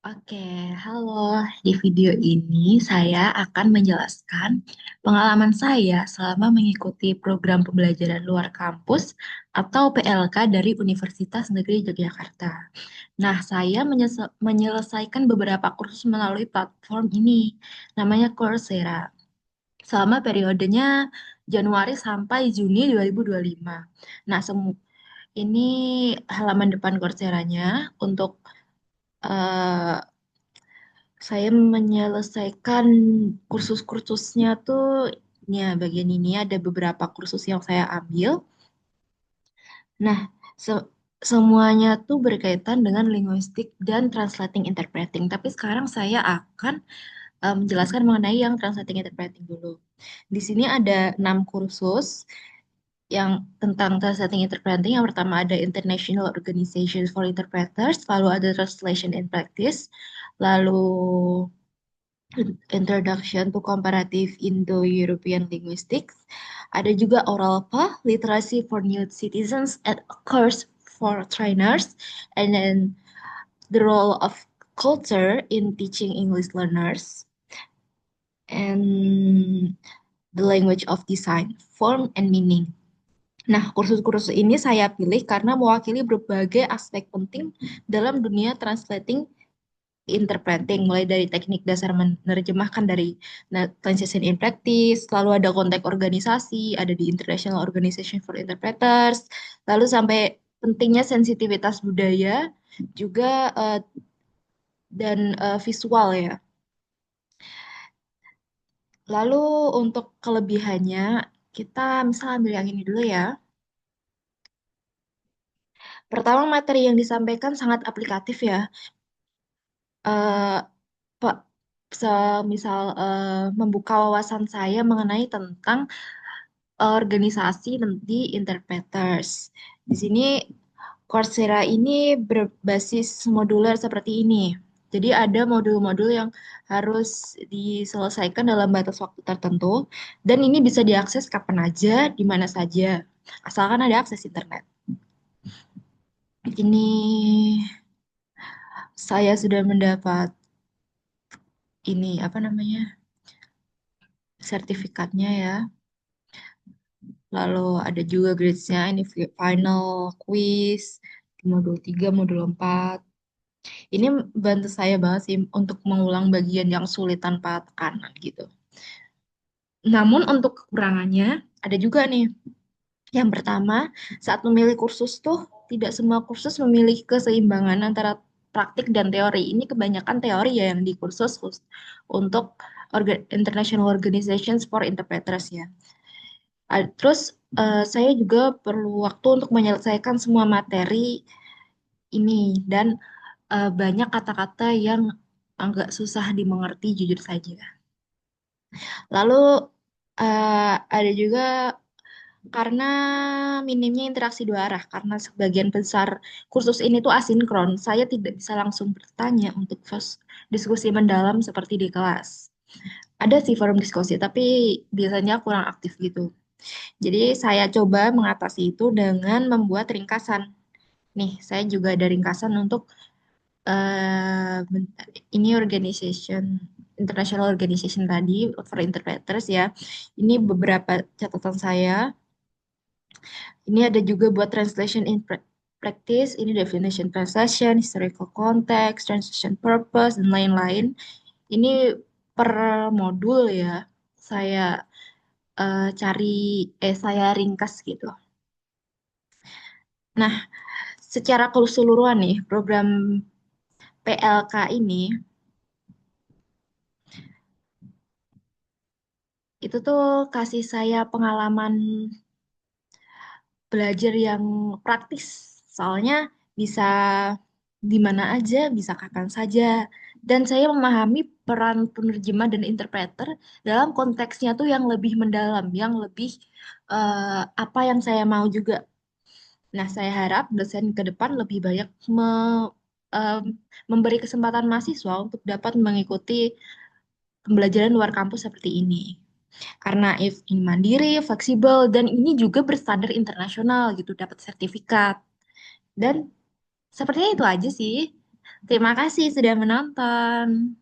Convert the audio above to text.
Oke, halo. Di video ini saya akan menjelaskan pengalaman saya selama mengikuti program pembelajaran luar kampus atau PLK dari Universitas Negeri Yogyakarta. Nah, saya menyelesaikan beberapa kursus melalui platform ini, namanya Coursera, selama periodenya Januari sampai Juni 2025. Nah, ini halaman depan Coursera-nya untuk eh, saya menyelesaikan kursus-kursusnya tuh, ya bagian ini ada beberapa kursus yang saya ambil. Nah, semuanya tuh berkaitan dengan linguistik dan translating interpreting. Tapi sekarang saya akan menjelaskan mengenai yang translating interpreting dulu. Di sini ada 6 kursus yang tentang translating interpreting. Yang pertama ada International Organization for Interpreters, lalu ada Translation in Practice, lalu Introduction to Comparative Indo-European Linguistics. Ada juga Oral PA, Literacy for New Citizens, and a course for trainers. And then the role of culture in teaching English learners. And the language of design, form and meaning. Nah, kursus-kursus ini saya pilih karena mewakili berbagai aspek penting dalam dunia translating interpreting, mulai dari teknik dasar menerjemahkan dari translation in practice, lalu ada konteks organisasi, ada di International Organization for Interpreters, lalu sampai pentingnya sensitivitas budaya juga dan visual ya. Lalu untuk kelebihannya, kita misal ambil yang ini dulu ya. Pertama, materi yang disampaikan sangat aplikatif ya. Eh, Pak, misal membuka wawasan saya mengenai tentang organisasi di interpreters. Di sini Coursera ini berbasis moduler seperti ini. Jadi ada modul-modul yang harus diselesaikan dalam batas waktu tertentu dan ini bisa diakses kapan aja, di mana saja, asalkan ada akses internet. Ini saya sudah mendapat ini apa namanya? Sertifikatnya ya. Lalu ada juga grades-nya, ini final quiz, di modul 3, modul 4. Ini bantu saya banget sih untuk mengulang bagian yang sulit tanpa tekanan gitu. Namun untuk kekurangannya ada juga nih. Yang pertama, saat memilih kursus tuh tidak semua kursus memiliki keseimbangan antara praktik dan teori. Ini kebanyakan teori ya yang di kursus untuk International Organizations for Interpreters ya. Terus saya juga perlu waktu untuk menyelesaikan semua materi ini dan banyak kata-kata yang agak susah dimengerti jujur saja. Lalu ada juga karena minimnya interaksi dua arah, karena sebagian besar kursus ini tuh asinkron, saya tidak bisa langsung bertanya untuk diskusi mendalam seperti di kelas. Ada sih forum diskusi, tapi biasanya kurang aktif gitu. Jadi saya coba mengatasi itu dengan membuat ringkasan. Nih, saya juga ada ringkasan untuk bentar, ini organization international organization tadi for interpreters ya. Ini beberapa catatan saya. Ini ada juga buat translation in practice, ini definition translation, historical context, translation purpose dan lain-lain. Ini per modul ya. Saya cari saya ringkas gitu. Nah, secara keseluruhan nih program PLK ini itu tuh kasih saya pengalaman belajar yang praktis. Soalnya bisa di mana aja, bisa kapan saja. Dan saya memahami peran penerjemah dan interpreter dalam konteksnya tuh yang lebih mendalam, yang lebih apa yang saya mau juga. Nah, saya harap dosen ke depan lebih banyak em, memberi kesempatan mahasiswa untuk dapat mengikuti pembelajaran luar kampus seperti ini. Karena if ini mandiri, fleksibel, dan ini juga berstandar internasional gitu, dapat sertifikat. Dan sepertinya itu aja sih. Terima kasih sudah menonton.